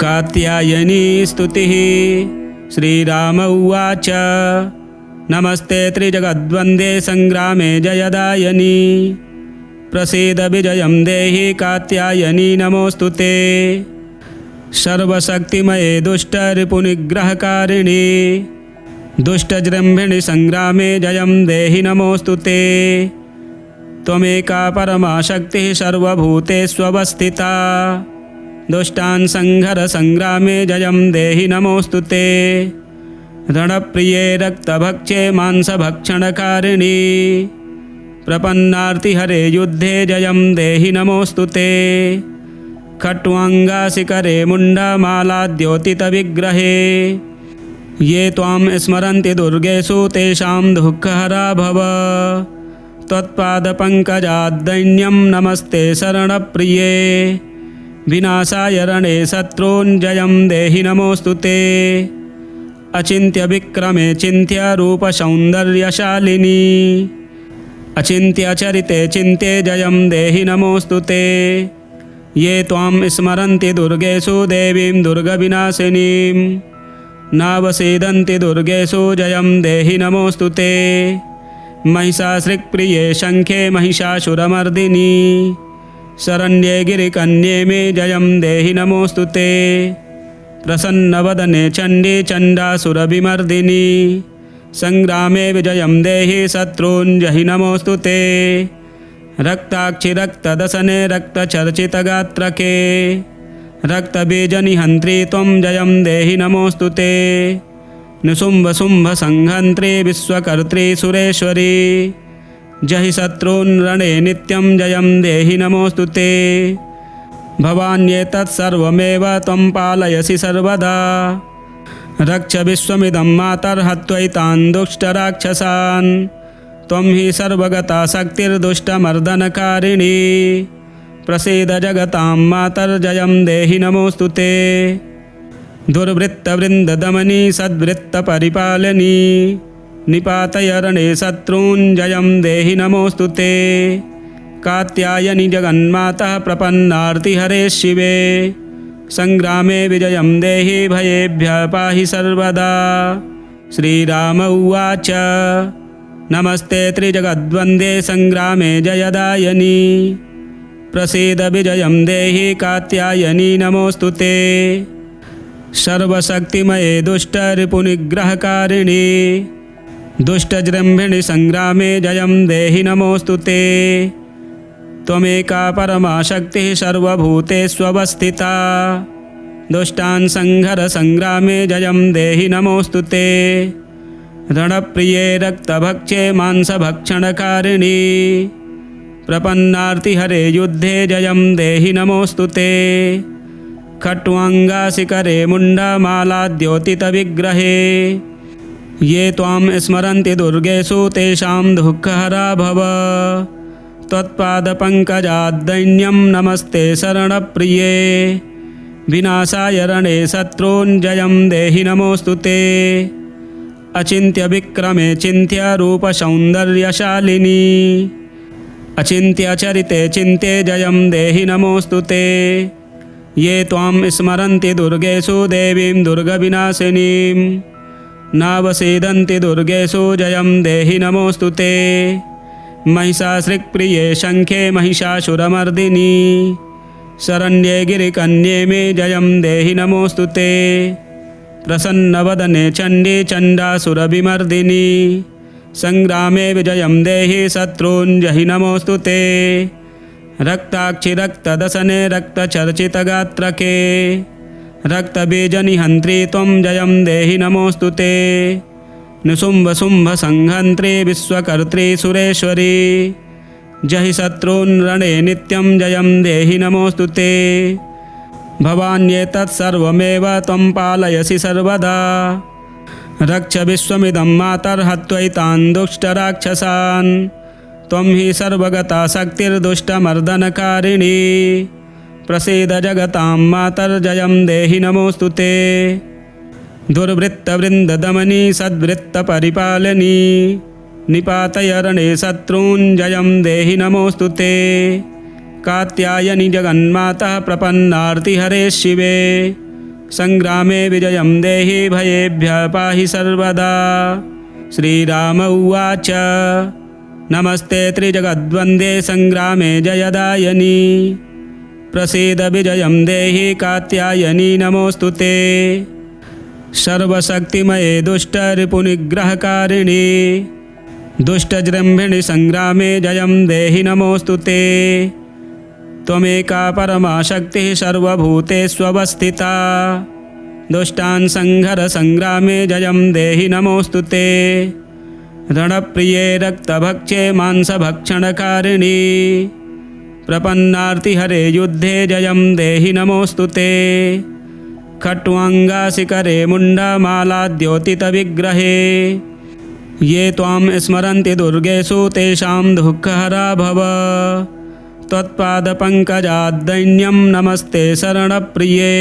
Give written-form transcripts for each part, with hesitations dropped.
कात्यायनी स्तुतिः। श्रीराम उवाच नमस्ते त्रिजगद्वन्द्वे संग्रामे जयदायनी प्रसीद विजयं देहि कात्यायनी नमोस्तुते। सर्वशक्तिमये दुष्टरिपुनिग्रहकारिणी दुष्टजृम्भिणि संग्रामे जयं देहि नमोस्तुते। त्वमेका परमा शक्तिः सर्वभूतेष्वस्थिता दुष्टान् संहर संग्रामे जयं देहि नमोस्तुते। रणप्रिये रक्तभक्षे मांसभक्षणकारिणी प्रपन्नार्तिहरे युद्धे जयं देहि नमोस्तुते। खट्वाङ्गाशिखरे मुण्डमालाद्योतितविग्रहे ये त्वां स्मरन्ति दुर्गेषु तेषां दुःखहरा भव। त्वत्पादपङ्कजाद्दैन्यं नमस्ते शरणप्रिये विनाशाय रणे शत्रून् जयं देहि नमोस्तुते। अचिन्त्यविक्रमे चिन्त्यरूपसौन्दर्यशालिनी अचिन्त्यचरिते चिन्त्ये जयं देहि नमोस्तुते। ये त्वां स्मरन्ति दुर्गेषु देवीं दुर्गविनाशिनीं नावसीदन्ति दुर्गेषु जयं देहि नमोस्तुते। महिषासृक्प्रिये शङ्खे महिषासुरमर्दिनी शरण्ये गिरिकन्ये मे जयं देहि नमोस्तुते। प्रसन्नवदने चण्डी चण्डासुरविमर्दिनी संग्रामे विजयं देहि शत्रून् जहि नमोस्तुते। रक्ताक्षि रक्तदशने रक्तचर्चितगात्रके रक्तबीजनिहन्त्री त्वं जयं देहि नमोस्तुते। निशुम्भशुम्भसंहन्त्री विश्वकर्त्री सुरेश्वरी जहि शत्रून् रणे नित्यं जयं देहि नमोस्तुते। भवान्येतत्सर्वमेव त्वं पालयसि सर्वदा रक्ष विश्वमिदं मातर्हत्वैतान् दुष्टराक्षसान्। त्वं हि सर्वगता शक्तिर्दुष्टमर्दनकारिणी प्रसीद जगतां मातर्जयं देहि नमोस्तुते। दुर्वृत्तवृन्ददमनी सद्वृत्तपरिपालनी निपातय रणे शत्रून् जयं देहि नमोस्तुते। कात्यायनि जगन्माता प्रपन्नार्तिहरे शिवे संग्रामे विजयं देहि भयेभ्यः पाहि सर्वदा। श्रीराम उवाच नमस्ते त्रिजगद्वन्द्वे संग्रामे जयदायनी प्रसीद विजयं देहि कात्यायनी नमोस्तुते। सर्वशक्तिमये दुष्टरिपुनिग्रहकारिणी दुष्टजृम्भिणि संग्रामे जयं देहि नमोस्तुते। त्वमेका परमा शक्तिः सर्वभूतेष्वस्थिता दुष्टान् संहर संग्रामे जयं देहि नमोस्तुते। रणप्रिये रक्तभक्षे मांसभक्षणकारिणी प्रपन्नार्तिहरे युद्धे जयं देहि नमोस्तुते। खट्वाङ्गाशिखरे मुण्डमालाद्योतितविग्रहे ये त्वां स्मरन्ति दुर्गेषु तेषां दुःखहरा भव। त्वत्पादपङ्कजाद्दैन्यं नमस्ते शरणप्रिये विनाशाय रणे शत्रून् जयं देहि नमोस्तुते। अचिन्त्यविक्रमे चिन्त्यरूपसौन्दर्यशालिनी अचिन्त्यचरिते चिन्त्ये जयं देहि नमोस्तुते। ये त्वां स्मरन्ति दुर्गेषु देवीं दुर्गविनाशिनीं नावसीदन्ति दुर्गेषु जयं देहि नमोस्तुते। महिषासृक्प्रिये शङ्खे महिषासुरमर्दिनी शरण्ये गिरिकन्ये मे जयं देहि नमोस्तुते। प्रसन्नवदने चण्डी चण्डासुरविमर्दिनी संग्रामे विजयं देहि शत्रून् जहि नमोस्तुते। रक्ताक्षि रक्तदशने रक्तचर्चितगात्रके रक्तबीजनिहन्त्री त्वं जयं देहि नमोस्तुते। निशुम्भशुम्भसंहन्त्री विश्वकर्त्री सुरेश्वरी जहि शत्रून् रणे नित्यं जयं देहि नमोस्तुते। भवान्येतत्सर्वमेव त्वं पालयसि सर्वदा रक्ष विश्वमिदं मातर्हत्वैतान् दुष्टराक्षसान्। त्वं हि सर्वगता शक्तिर्दुष्टमर्दनकारिणी प्रसीद जगतां मातर्जयं देहि नमोस्तुते। दुर्वृत्तवृन्ददमनी सद्वृत्तपरिपालनी निपातय रणे शत्रून् जयं देहि नमोस्तुते। कात्यायनि जगन्माता प्रपन्नार्तिहरे शिवे संग्रामे विजयं देहि भयेभ्यः पाहि सर्वदा। श्रीराम उवाच नमस्ते त्रिजगद्वन्द्वे संग्रामे जयदायिनी प्रसीद विजयं देहि कात्यायनी नमोऽस्तु ते। सर्वशक्तिमये दुष्टरिपुनिग्रहकारिणी दुष्टजृम्भिणि संग्रामे जयं देहि नमोऽस्तु ते। त्वमेका परमा शक्तिः सर्वभूतेष्वस्थिता दुष्टान् संहर संग्रामे जयं देहि नमोऽस्तु ते। रणप्रिये रक्तभक्षे मांसभक्षणकारिणी प्रपन्नार्तिहरे युद्धे जयं देहि नमोऽस्तु ते। खट्वाङ्गाशिखरे मुण्डमालाद्योतितविग्रहे ये त्वां स्मरन्ति दुर्गेषु तेषां दुःखहरा भव। त्वत्पादपङ्कजाद्दैन्यं नमस्ते शरणप्रिये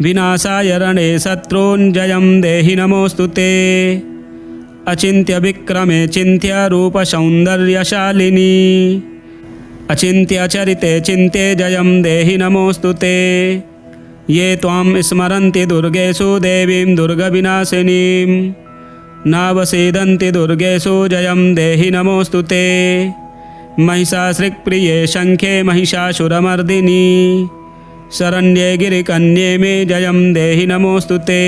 विनाशाय रणे शत्रून् जयं देहि नमोऽस्तु ते। अचिन्त्यविक्रमे चिन्त्य रूपसौन्दर्यशालिनी अचिन्त्यचरिते चिन्ते जयं देहि नमोऽस्तु ते। ये त्वां स्मरन्ति दुर्गेषु देवीं दुर्गविनाशिनीं नावसीदन्ति दुर्गेषु जयं देहि नमोऽस्तु ते। महिषासृक्प्रिये शङ्खे महिषासुरमर्दिनी शरण्ये गिरिकन्ये मे जयं देहि नमोऽस्तु ते।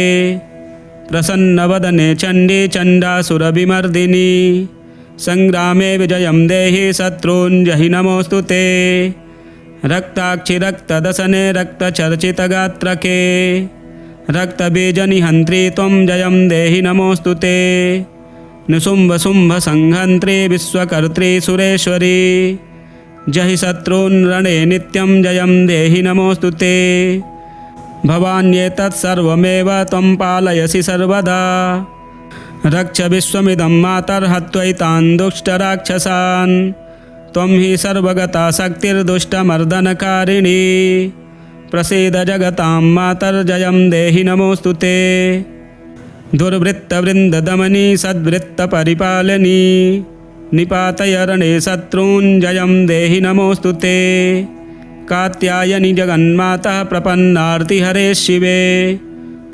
प्रसन्नवदने चण्डी चण्डासुरविमर्दिनी संग्रामे विजयं देहि शत्रून् जहि नमोऽस्तु ते। रक्ताक्षि रक्तदसने रक्तचर्चितगात्रके रक्तबीजनिहन्त्री त्वं जयं देहि नमोऽस्तु ते। निशुम्भशुम्भसंहन्त्री विश्वकर्त्री सुरेश्वरी जहि शत्रून् रणे नित्यं जयं देहि नमोऽस्तु ते। भवान्येतत्सर्वमेव त्वं पालयसि सर्वदा रक्ष विश्वमिदं मातर्हत्वैतान् दुष्टराक्षसान् त्वं हि सर्वगता शक्तिर्दुष्टमर्दनकारिणी प्रसीद जगतां मातर्जयं देहि नमोऽस्तु ते। दुर्वृत्तवृन्ददमनी सद्वृत्तपरिपालनी निपातय रणे शत्रून् जयं देहि नमोऽस्तु ते। कात्यायनि जगन्माता प्रपन्नार्तिहरे शिवे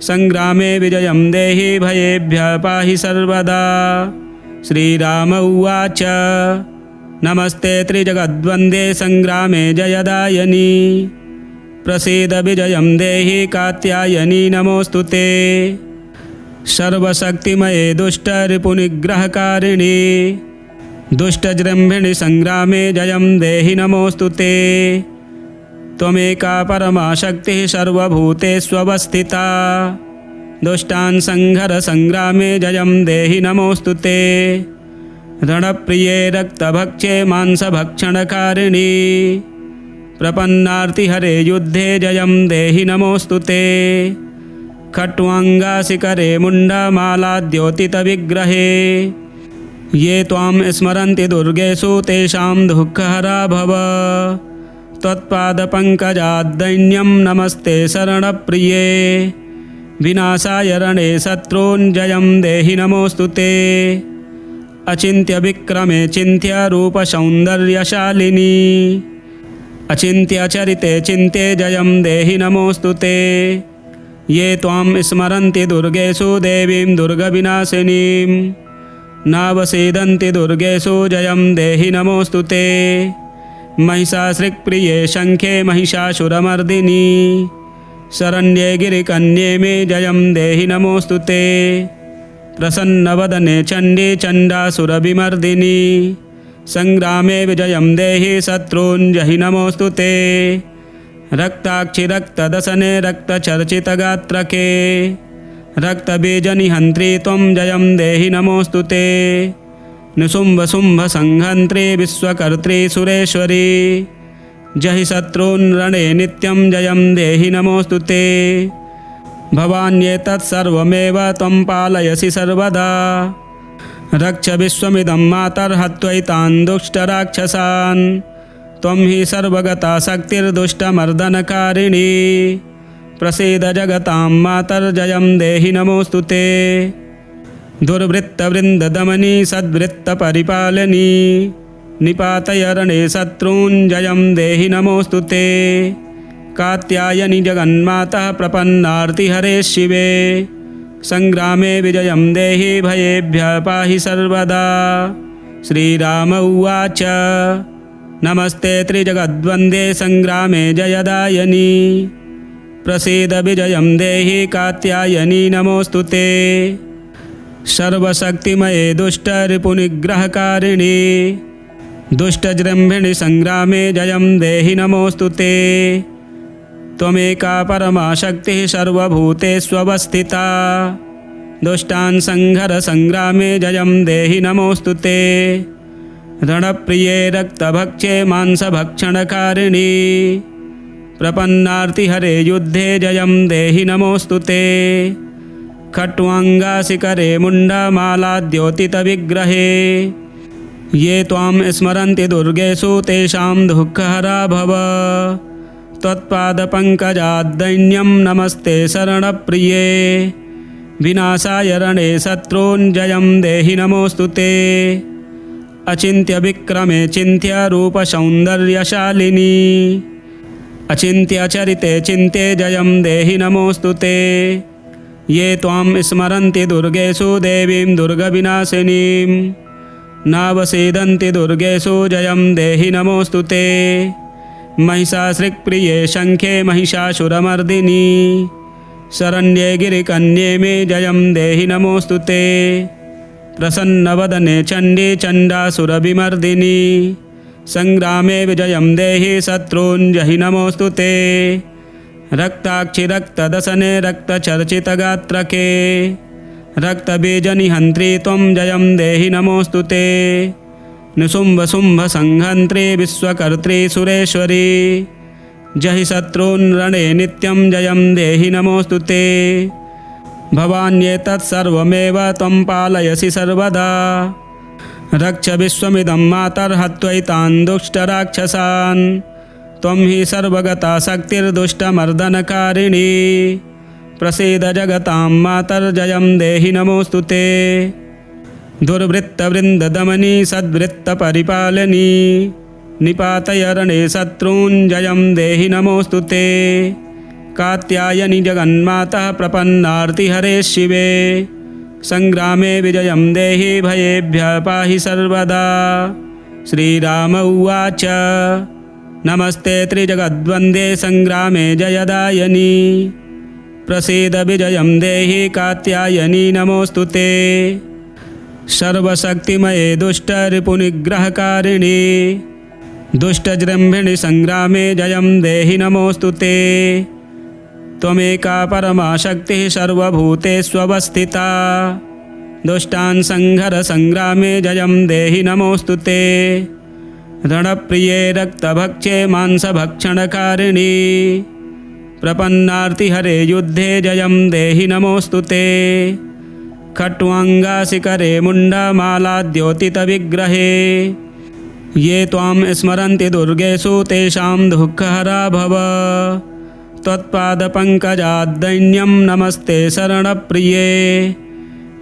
संग्रामे विजयं देहि भयेभ्यः पाहि सर्वदा। श्रीराम उवाच नमस्ते त्रिजगद्वन्द्वे संग्रामे जयदायिनी प्रसीद विजयं देहि कात्यायनी नमोऽस्तु ते। सर्वशक्तिमये दुष्टरिपुनिग्रहकारिणी दुष्टजृम्भिणि संग्रामे जयं देहि नमोऽस्तु ते। त्वमेका परमा शक्तिः सर्वभूतेष्वस्थिता दुष्टान् संहर संग्रामे जयं देहि नमोऽस्तु ते। रणप्रिये रक्तभक्षे मांसभक्षणकारिणी प्रपन्नार्तिहरे युद्धे जयं देहि नमोऽस्तु ते। खट्वाङ्गाशिखरे मुण्डमालाद्योतितविग्रहे ये त्वां स्मरन्ति दुर्गेषु तेषां दुःखहरा भव। त्वत्पादपङ्कजाद्दैन्यं नमस्ते शरणप्रिये विनाशाय रणे शत्रून् जयं देहि नमोऽस्तु ते। अचिन्त्यविक्रमे चिन्त्य रूपसौन्दर्यशालिनी अचिन्त्यचरिते चिन्ते जयं देहि नमोऽस्तु ते। ये त्वां स्मरन्ति दुर्गेषु देवीं दुर्गविनाशिनीं नावसीदन्ति दुर्गेषु जयं देहि नमोऽस्तु ते। महिषासृक्प्रिये शङ्खे महिषासुरमर्दिनी शरण्ये गिरिकन्ये मे जयं देहि नमोऽस्तु ते। प्रसन्नवदने चण्डी चण्डासुरविमर्दिनी संग्रामे विजयं देहि शत्रून् जहि नमोऽस्तु ते। रक्ताक्षि रक्तदसने रक्तचर्चितगात्रके रक्तबीजनिहन्त्री त्वं जयं देहि नमोऽस्तु ते। निशुम्भशुम्भसंहन्त्री विश्वकर्त्री सुरेश्वरी जहि शत्रून् रणे नित्यं जयं देहि नमोऽस्तु ते। भवान्येतत्सर्वमेव त्वं पालयसि सर्वदा रक्ष विश्वमिदं मातर्हत्वैतान् दुष्टराक्षसान् त्वं हि सर्वगता शक्तिर्दुष्टमर्दनकारिणी प्रसीद जगतां मातर्जयं देहि नमोऽस्तु ते। दुर्वृत्तवृन्ददमनी सद्वृत्तपरिपालनी निपातय रणे शत्रून् जयं देहि नमोऽस्तु ते। कात्यायनि जगन्माता प्रपन्नार्तिहरे शिवे संग्रामे विजयं देहि भयेभ्यः पाहि सर्वदा। श्रीराम उवाच नमस्ते त्रिजगद्वन्द्वे संग्रामे जयदायनि प्रसीद विजयं देहि कात्यायनि नमोऽस्तु ते। सर्वशक्तिमये दुष्टरिपुनिग्रहकारिणि दुष्टजृम्भिणि संग्रामे जयं देहि नमोऽस्तु ते। त्वमेका परमा शक्तिः सर्वभूतेष्वस्थिता दुष्टान् संहर संग्रामे जयं देहि नमोऽस्तु ते। रणप्रिये रक्तभक्षे मांसभक्षणकारिणि प्रपन्नार्तिहरे युद्धे जयं देहि नमोऽस्तु ते। खट्वाङ्गाशिखरे मुण्डमालाद्योतितविग्रहे ये त्वां स्मरन्ति दुर्गेषु तेषां दुःखहरा भव। त्वत्पादपङ्कजाद्दैन्यं नमस्ते शरणप्रिये विनाशाय रणे शत्रून् जयं देहि नमोऽस्तु ते। अचिन्त्यविक्रमे चिन्त्यरूपसौन्दर्यशालिनी अचिन्त्यचरिते चिन्त्ये जयं देहि नमोऽस्तु ते। ये त्वां स्मरन्ति दुर्गेषु देवीं दुर्गविनाशिनीं नावसीदन्ति दुर्गेषु जयं देहि नमोऽस्तु ते। महिषासृक्प्रिये शङ्खे महिषासुरमर्दिनी शरण्ये गिरिकन्ये मे जयं देहि नमोऽस्तु ते। प्रसन्नवदने चण्डी चण्डासुरविमर्दिनी संग्रामे विजयं देहि शत्रून् जहि नमोऽस्तु ते। रक्ताक्षि रक्तदशने रक्तचर्चितगात्रके रक्तबीजनिहन्त्री त्वं जयं देहि नमोऽस्तु ते। निशुम्भशुम्भसंहन्त्री विश्वकर्त्री सुरेश्वरी जहि शत्रून् रणे नित्यं जयं देहि नमोऽस्तु ते। भवान्येतत्सर्वमेव त्वं पालयसि सर्वदा रक्ष विश्वमिदं मातर्हत्वैतान् दुष्टराक्षसान् त्वं हि सर्वगता शक्तिर्दुष्टमर्दनकारिणी प्रसीद जगतां मातर्जयं देहि नमोऽस्तु ते। दुर्वृत्तवृन्ददमनी सद्वृत्तपरिपालनी निपातय रणे शत्रून् जयं देहि नमोऽस्तु ते। कात्यायनि जगन्माता प्रपन्नार्तिहरे शिवे संग्रामे विजयं देहि भयेभ्यः पाहि सर्वदा। श्रीराम उवाच नमस्ते त्रिजगद्वन्द्वे संग्रामे जयदायनि प्रसीद विजयं देहि कात्यायनि नमोऽस्तु ते। सर्वशक्तिमये दुष्टरिपुनिग्रहकारिणि दुष्टजृम्भिणि संग्रामे जयं देहि नमोऽस्तु ते। त्वमेका परमा शक्तिः सर्वभूतेष्वस्थिता दुष्टान् संहर संग्रामे जयं देहि नमोऽस्तु ते। रणप्रिये रक्तभक्षे मांसभक्षणकारिणि प्रपन्नार्तिहरे युद्धे जयं देहि नमोऽस्तु ते। खट्वाङ्गाशिखरे मुण्डमालाद्योतितविग्रहे ये त्वां स्मरन्ति दुर्गेषु तेषां दुःखहरा भव। त्वत्पादपङ्कजाद्दैन्यं नमस्ते शरणप्रिये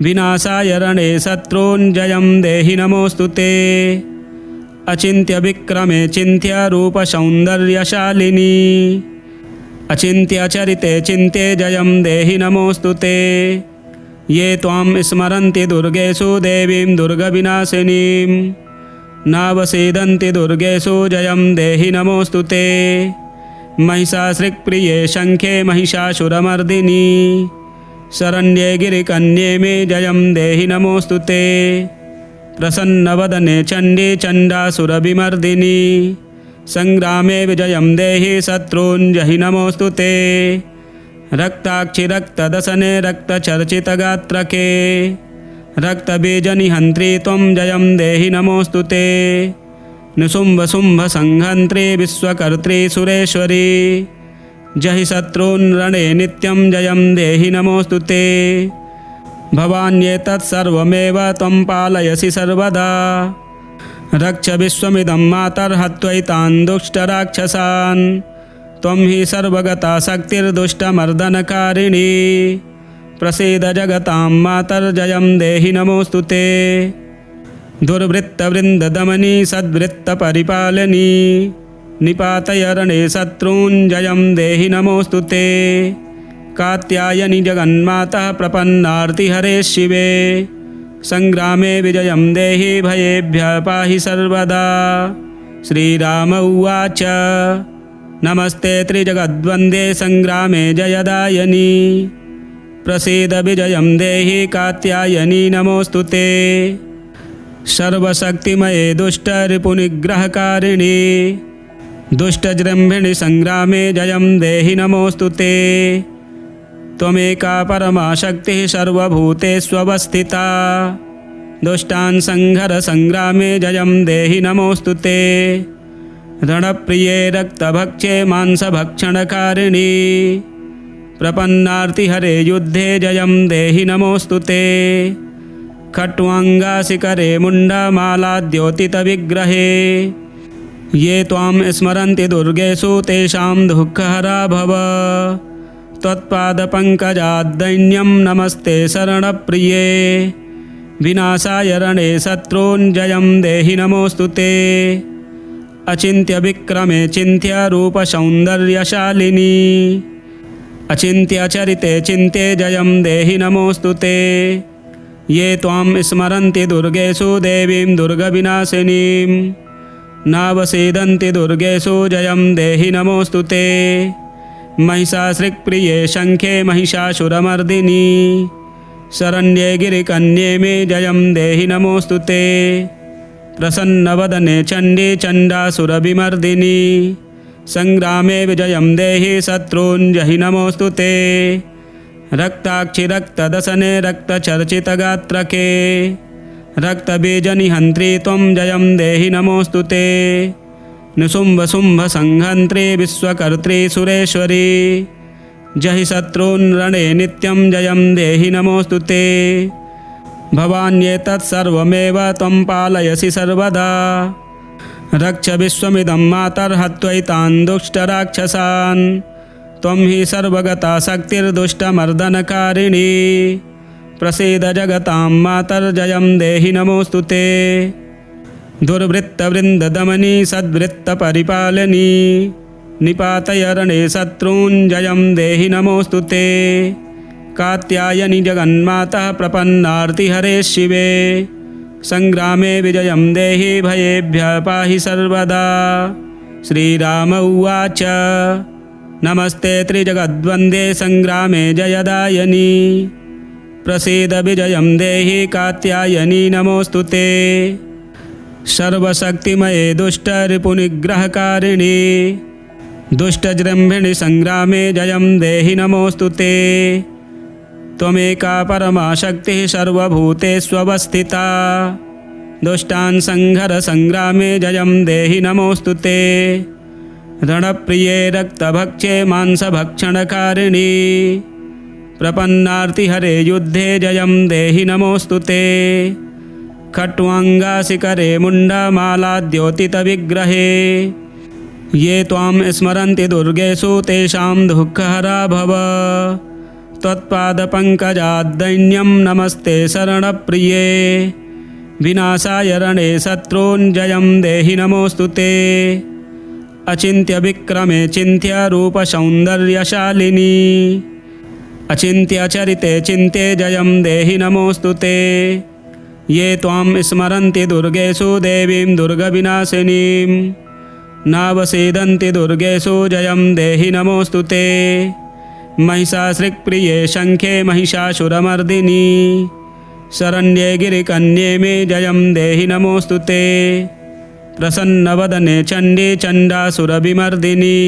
विनाशाय रणे शत्रून् जयं देहि नमोऽस्तु ते। अचिन्त्यविक्रमे चिन्त्यरूपसौन्दर्यशालिनी अचिन्त्यचरिते चिन्त्ये जयं देहि नमोऽस्तु ते। ये त्वां स्मरन्ति दुर्गेषु देवीं दुर्गविनाशिनीं नावसीदन्ति दुर्गेषु जयं देहि नमोऽस्तु ते। महिषासृक्प्रिये शङ्खे महिषासुरमर्दिनी शरण्ये गिरिकन्ये मे जयं देहि नमोऽस्तु ते। प्रसन्नवदने चण्डी चण्डासुरविमर्दिनी संग्रामे विजयं देहि शत्रून् जहि नमोऽस्तु ते। रक्ताक्षि रक्तदशने रक्तचर्चितगात्रके रक्तबीजनिहन्त्री त्वं जयं देहि नमोऽस्तु ते। निशुम्भशुम्भसंहन्त्री विश्वकर्त्री सुरेश्वरी जहि शत्रून् रणे नित्यं जयं देहि नमोऽस्तु ते। भवान्येतत्सर्वमेव त्वं पालयसि सर्वदा रक्ष विश्वमिदं मातर्हत्वैतान् दुष्टराक्षसान् त्वं हि सर्वगता शक्तिर्दुष्टमर्दनकारिणी प्रसीद जगतां मातर्जयं देहि नमोऽस्तु ते। दुर्वृत्तवृन्ददमनी सद्वृत्तपरिपालनी निपातय रणे शत्रून् जयं देहि नमोऽस्तु ते। कात्यायनि जगन्माता प्रपन्नार्तिहरे शिवे संग्रामे विजयं देहि भयेभ्यः पाहि सर्वदा। श्रीराम उवाच नमस्ते त्रिजगद्वन्द्वे संग्रामे जयदायनि प्रसीद विजयं देहि कात्यायनि नमोऽस्तु ते। सर्वशक्तिमये दुष्टरिपुनिग्रहकारिणि दुष्टजृम्भिणि संग्रामे जयं देहि नमोऽस्तु ते। त्वमेका परमा शक्तिः सर्वभूतेष्वस्थिता दुष्टान् संहर संग्रामे जयं देहि नमोऽस्तु ते। रणप्रिये रक्तभक्षे मांसभक्षणकारिणि प्रपन्नार्तिहरे युद्धे जयं देहि नमोऽस्तु ते। खट्वाङ्गासिकरे मुण्डमालाद्योतितविग्रहे ये त्वां स्मरन्ति दुर्गेषु तेषां दुःखहरा भव। त्वत्पादपङ्कजाद्दैन्यं नमस्ते शरणप्रिये विनाशाय रणे शत्रून् जयं देहि नमोऽस्तु ते। अचिन्त्यविक्रमे चिन्त्यरूपसौन्दर्यशालिनी अचिन्त्यचरिते चिन्त्ये जयं देहि नमोऽस्तु ते। ये त्वां स्मरन्ति दुर्गेषु देवीं दुर्गविनाशिनीं नावसीदन्ति दुर्गेषु जयं देहि नमोऽस्तु ते। महिषासृक्प्रिये शङ्खे महिषासुरमर्दिनी शरण्ये गिरिकन्ये मे जयं देहि नमोऽस्तु ते। प्रसन्नवदने चण्डी चण्डासुरविमर्दिनी संग्रामे विजयं देहि शत्रून् जहि नमोऽस्तु ते। रक्ताक्षि रक्तदशने रक्तचर्चितगात्रके रक्तबीजनिहन्त्री त्वं जयं देहि नमोऽस्तु ते। निशुम्भशुम्भसंहन्त्री विश्वकर्त्री सुरेश्वरी जहि शत्रून् रणे नित्यं जयं देहि नमोऽस्तु ते। भवान्येतत् सर्वमेव त्वं पालयसि सर्वदा रक्ष विश्वमिदं मातर्हत्वैतान् दुष्टराक्षसान् त्वं हि सर्वगता शक्तिर्दुष्टमर्दनकारिणी प्रसीद जगतां मातर्जयं देहि नमोऽस्तु ते। दुर्वृत्तवृन्ददमनी सद्वृत्तपरिपालनी निपातय रणे शत्रून् जयं देहि नमोऽस्तु ते। कात्यायनि जगन्माता प्रपन्नार्तिहरे शिवे संग्रामे विजयं देहि भयेभ्यः पाहि सर्वदा। श्रीराम उवाच नमस्ते त्रिजगद्वन्द्वे संग्रामे जयदायनि प्रसीद विजयं देहि कात्यायनि नमोऽस्तु ते। सर्वशक्तिमये दुष्टरिपुनिग्रहकारिणि दुष्टजृम्भिणि संग्रामे जयं देहि नमोऽस्तु ते। त्वमेका परमा शक्तिः सर्वभूतेष्वस्थिता दुष्टान् संहर संग्रामे जयं देहि नमोऽस्तु ते। रणप्रिये रक्तभक्षे मांसभक्षणकारिणि प्रपन्नार्तिहरे युद्धे जयं देहि नमोऽस्तु ते। खट्वाङ्गासिकरे मुण्डमालाद्योतितविग्रहे ये त्वां स्मरन्ति दुर्गेषु तेषां दुःखहरा भव। त्वत्पादपङ्कजाद्दैन्यं नमस्ते शरणप्रिये विनाशाय रणे शत्रून् जयं देहि नमोऽस्तु ते। अचिन्त्यविक्रमे चिन्त्यरूपसौन्दर्यशालिनी अचिन्त्यचरिते चिन्त्ये जयं देहि नमोऽस्तु ते। ये त्वां स्मरन्ति दुर्गेषु देवीं दुर्गविनाशिनीं नावसीदन्ति दुर्गेषु जयं देहि नमोऽस्तु ते। महिषासृक्प्रिये शङ्खे महिषासुरमर्दिनी शरण्ये गिरिकन्ये मे जयं देहि नमोऽस्तु ते। प्रसन्नवदने चण्डी चण्डासुरविमर्दिनी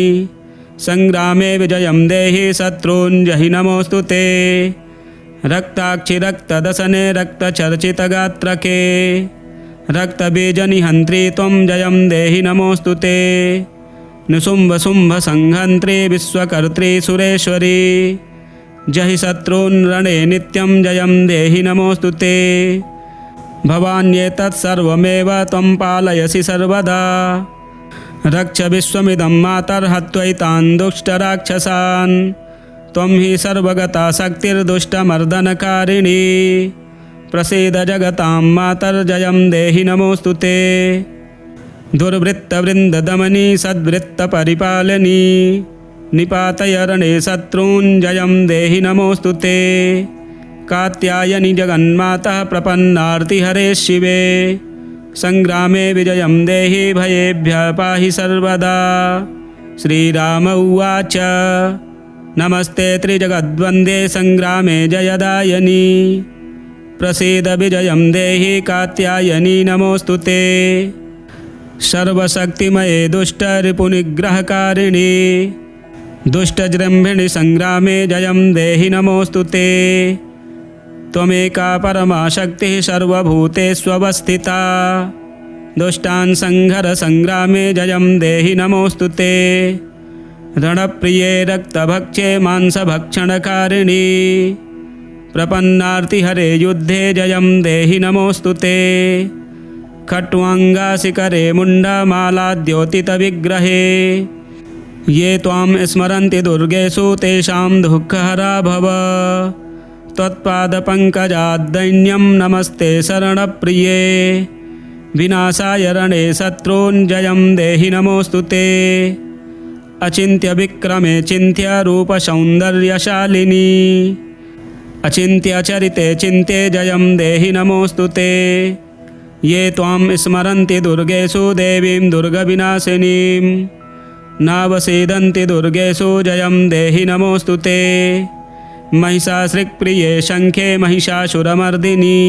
संग्रामे विजयं देहि शत्रून् जहि नमोऽस्तु ते। रक्ताक्षि रक्तदशने रक्तचर्चितगात्रके रक्तबीजनिहन्त्री त्वं जयं देहि नमोऽस्तु ते। निशुम्भशुम्भसंहन्त्री विश्वकर्त्री सुरेश्वरी जहि शत्रून् रणे नित्यं जयं देहि नमोऽस्तु ते। भवान्येतत् सर्वमेव त्वं पालयसि सर्वदा रक्ष विश्वमिदं मातर्हत्वैतान् दुष्टराक्षसान् त्वं हि सर्वगता शक्तिर्दुष्टमर्दनकारिणी प्रसीद जगतां मातर्जयं देहि नमोऽस्तु ते। दुर्वृत्तवृन्ददमनी सद्वृत्तपरिपालनी निपातय रणे शत्रून् जयं देहि नमोऽस्तु ते। कात्यायनि जगन्माता प्रपन्नार्तिहरे शिवे संग्रामे विजयं देहि भयेभ्यः पाहि सर्वदा। श्रीराम उवाच नमस्ते त्रिजगद्वन्द्वे संग्रामे जयदायनि प्रसीद विजयं देहि कात्यायनि नमोऽस्तु ते। सर्वशक्तिमये दुष्टरिपुनिग्रहकारिणि दुष्टजृम्भिणि संग्रामे जयं देहि नमोऽस्तु ते। त्वमेका परमा शक्तिः सर्वभूतेष्वस्थिता दुष्टान् संहर संग्रामे जयं देहि नमोऽस्तु ते। रणप्रिये रक्तभक्षे मांसभक्षणकारिणि प्रपन्नार्तिहरे युद्धे जयं देहि नमोऽस्तु ते। खट्वाङ्गासिकरे मुण्डमालाद्योतितविग्रहे ये त्वां स्मरन्ति दुर्गेषु तेषां दुःखहरा भव। त्वत्पादपङ्कजाद्दैन्यं नमस्ते शरणप्रिये विनाशाय रणे शत्रून् जयं देहि नमोऽस्तु ते। अचिन्त्यविक्रमे चिन्त्यरूपसौन्दर्यशालिनी अचिन्त्यचरिते चिन्त्ये जयं देहि नमोऽस्तु ते। ये त्वां स्मरन्ति दुर्गेषु देवीं दुर्गविनाशिनीं नावसीदन्ति दुर्गेषु जयं देहि नमोऽस्तु ते। महिषासृक्प्रिये शङ्खे महिषासुरमर्दिनी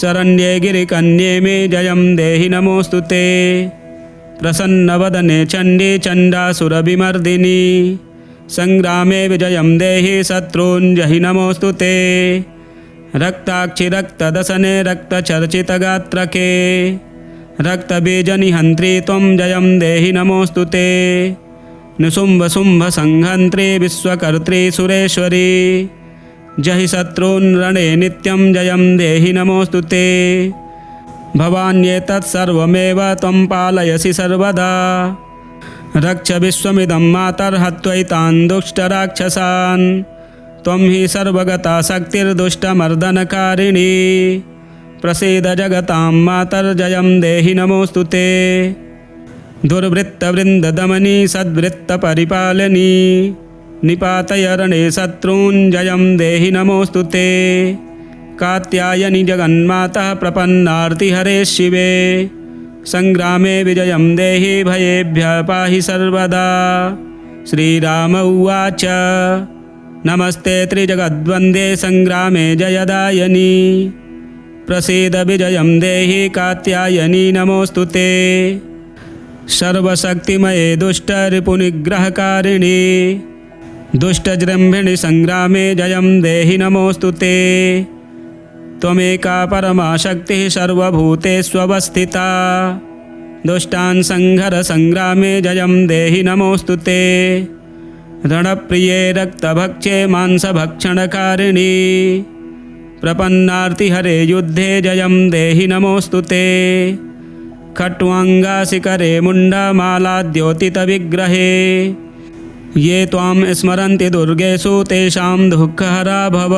शरण्ये गिरिकन्ये मे जयं देहि नमोऽस्तु ते। प्रसन्नवदने चण्डी चण्डासुरविमर्दिनी संग्रामे विजयं देहि शत्रून् जहि नमोऽस्तु ते। रक्ताक्षि रक्तदशने रक्तचर्चितगात्रके रक्तबीजनिहन्त्री त्वं जयं देहि नमोऽस्तु ते। निशुम्भशुम्भसंहन्त्री विश्वकर्त्री सुरेश्वरी जहि शत्रून् रणे नित्यं जयं देहि नमोऽस्तु ते। भवान्येतत्सर्वमेव त्वं पालयसि सर्वदा रक्ष विश्वमिदं मातर्हत्वैतान् दुष्टराक्षसान्। त्वं हि सर्वगता शक्तिर्दुष्टमर्दनकारिणी प्रसीद जगतां मातर्जयं देहि नमोऽस्तु ते। दुर्वृत्तवृन्ददमनी सद्वृत्तपरिपालनी निपातय रणे शत्रून् जयं देहि नमोऽस्तु ते। कात्यायनि जगन्माता प्रपन्नार्तिहरे शिवे संग्रामे विजयं देहि भयेभ्यः पाहि सर्वदा। श्रीराम उवाच नमस्ते त्रिजगद्वन्द्वे संग्रामे जयदायनि प्रसीद विजयं देहि कात्यायनि नमोऽस्तु ते। सर्वशक्तिमये दुष्टरिपुनिग्रहकारिणि दुष्टजृम्भिणि संग्रामे जयं देहि नमोऽस्तु ते। त्वमेका परमा शक्तिः सर्वभूतेष्वस्थिता दुष्टान् संहर संग्रामे जयं देहि नमोऽस्तु ते। रणप्रिये रक्तभक्षे मांसभक्षणकारिणि प्रपन्नार्तिहरे युद्धे जयं देहि नमोऽस्तु ते। खट्वाङ्गासिकरे मुण्डमालाद्योतितविग्रहे ये त्वां स्मरन्ति दुर्गेषु तेषां दुःखहरा भव।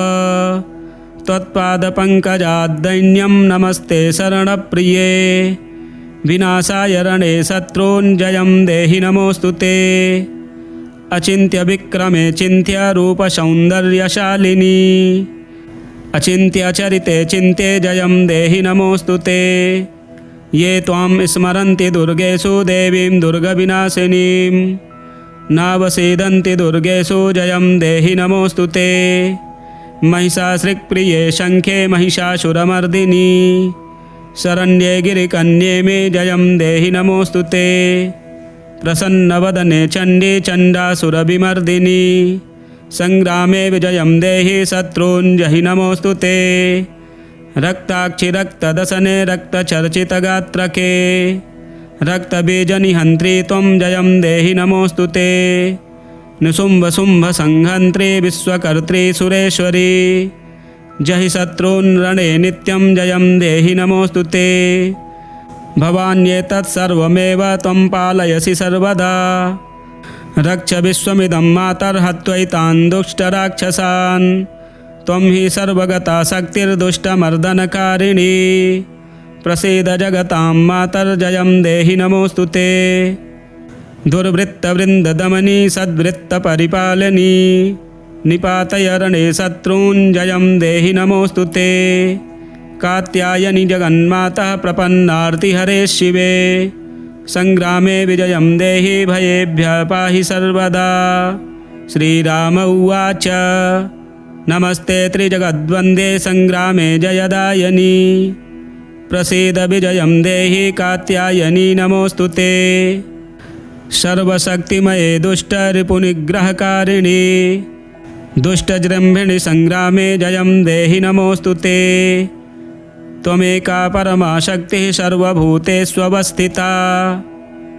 त्वत्पादपङ्कजाद्दैन्यं नमस्ते शरणप्रिये विनाशाय रणे शत्रून् जयं देहि नमोऽस्तु ते। अचिन्त्यविक्रमे चिन्त्यरूपसौन्दर्यशालिनी अचिन्त्यचरिते चिन्त्ये जयं देहि नमोऽस्तु ते। ये त्वां स्मरन्ति दुर्गेषु देवीं दुर्गविनाशिनीं नावसीदन्ति दुर्गेषु जयं देहि नमोऽस्तु ते। महिषासृक्प्रिये शङ्खे महिषासुरमर्दिनी शरण्ये गिरिकन्ये मे जयं देहि नमोऽस्तु ते। प्रसन्नवदने चण्डी चण्डासुरविमर्दिनी संग्रामे विजयं देहि शत्रून् जहि नमोऽस्तु ते। रक्ताक्षि रक्तदशने रक्तचर्चितगात्रके रक्तबीजनिहन्त्री त्वं जयं देहि नमोऽस्तु ते। निशुम्भशुम्भसंहन्त्री विश्वकर्त्री सुरेश्वरी जहि शत्रून् रणे नित्यं जयं देहि नमोऽस्तु ते। भवान्येतत्सर्वमेव त्वं पालयसि सर्वदा रक्ष विश्वमिदं मातर्हत्वैतान् दुष्टराक्षसान्। त्वं हि सर्वगता शक्तिर्दुष्टमर्दनकारिणी प्रसीद जगतां मातर्जयं देहि नमोऽस्तु ते। दुर्वृत्तवृन्ददमनी सद्वृत्तपरिपालनी निपातय रणे शत्रून् जयं देहि नमोऽस्तु ते। कात्यायनि जगन्मातः प्रपन्नार्तिहरे शिवे संग्रामे विजयं देहि भयेभ्यः पाहि सर्वदा। श्रीराम उवाच नमस्ते त्रिजगद्वन्द्वे संग्रामे जयदायनि प्रसीद विजयं देहि कात्यायनि नमोऽस्तु ते। सर्वशक्तिमये दुष्टरिपुनिग्रहकारिणि दुष्टजृम्भिणि संग्रामे जयं देहि नमोऽस्तु ते। त्वमेका परमा शक्तिः सर्वभूतेष्वस्थिता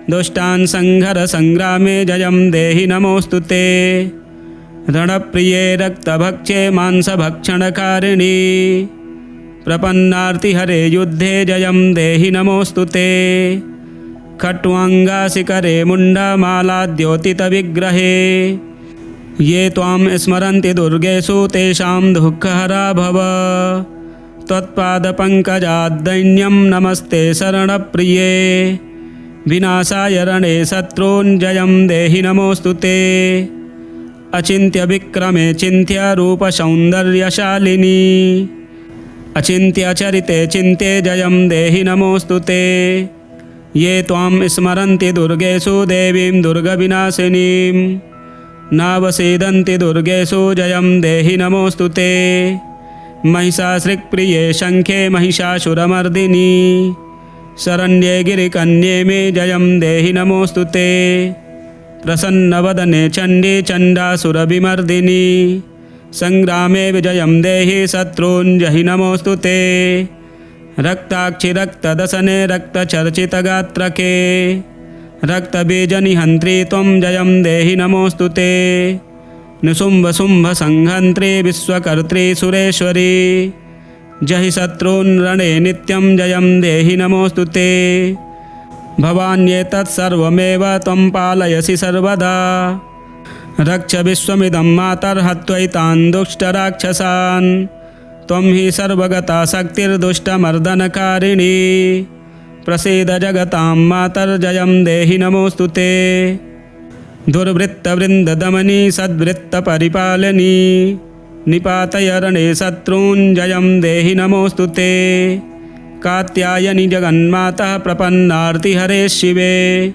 दुष्टान् संहर संग्रामे जयं देहि नमोऽस्तु ते। रणप्रिये रक्तभक्षे मांसभक्षणकारिणि प्रपन्नार्तिहरे युद्धे जयं देहि नमोऽस्तु ते। खट्वाङ्गासिकरे मुण्डमालाद्योतितविग्रहे ये त्वां स्मरन्ति दुर्गेषु तेषां दुःखहरा भव। त्वत्पादपङ्कजाद्दैन्यं नमस्ते शरणप्रिये विनाशाय रणे शत्रून् जयं देहि नमोऽस्तु ते। अचिन्त्यविक्रमे चिन्त्यरूपसौन्दर्यशालिनी अचिन्त्यचरिते चिन्त्ये जयं देहि नमोऽस्तु ते। ये त्वां स्मरन्ति दुर्गेषु देवीं दुर्गविनाशिनीं नावसीदन्ति दुर्गेषु जयं देहि नमोऽस्तु ते। महिषासृक्प्रिये शङ्खे महिषासुरमर्दिनी शरण्ये गिरिकन्ये मे जयं देहि नमोऽस्तु ते। प्रसन्नवदने चण्डी चण्डासुरविमर्दिनी संग्रामे विजयं देहि शत्रून् जहि नमोऽस्तु ते। रक्ताक्षि रक्तदशने रक्तचर्चितगात्रके रक्तबीजनिहन्त्री त्वं जयं देहि नमोऽस्तु ते। निशुम्भशुम्भसंहन्त्री विश्वकर्त्री सुरेश्वरी जहि शत्रून् रणे नित्यं जयं देहि नमोऽस्तु ते। भवान्येतत् सर्वमेव त्वं पालयसि सर्वदा रक्ष विश्वमिदं मातर्हत्वैतान् दुष्टराक्षसान् त्वं हि सर्वगता शक्तिर्दुष्टमर्दनकारिणी प्रसीद जगतां मातर्जयं देहि नमोऽस्तु ते। दुर्वृत्तवृन्ददमनी सद्वृत्तपरिपालनी निपातय रणे शत्रून् जयं देहि नमोऽस्तु ते। कात्यायनि जगन्मातः प्रपन्नार्तिहरे शिवे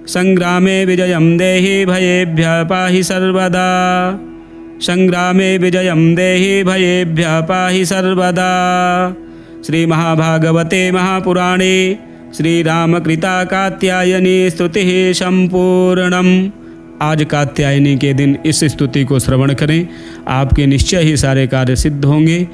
संग्रामे विजयं देहि भयेभ्यः पाहि सर्वदा। संग्रामे विजयं देहि भयेभ्यः पाहि सर्वदा। श्री महाभागवते महापुराणे श्रीरामकृता कात्यायनी स्तुतिः संपूर्णम्। आज कात्यायनी के दिन इस स्तुति को श्रवण करें, आपके निश्चय ही सारे कार्य सिद्ध होंगे।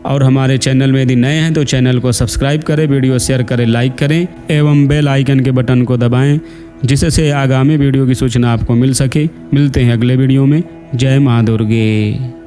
और हमारे चैनल में यदि नए हैं तो चैनल को सब्सक्राइब करें, वीडियो शेयर करें, लाइक करें एवं बेल आइकन के बटन को दबाएं, जिससे आगामी वीडियो की सूचना आपको मिल सके। मिलते हैं अगले वीडियो में। जय माँ दुर्गे।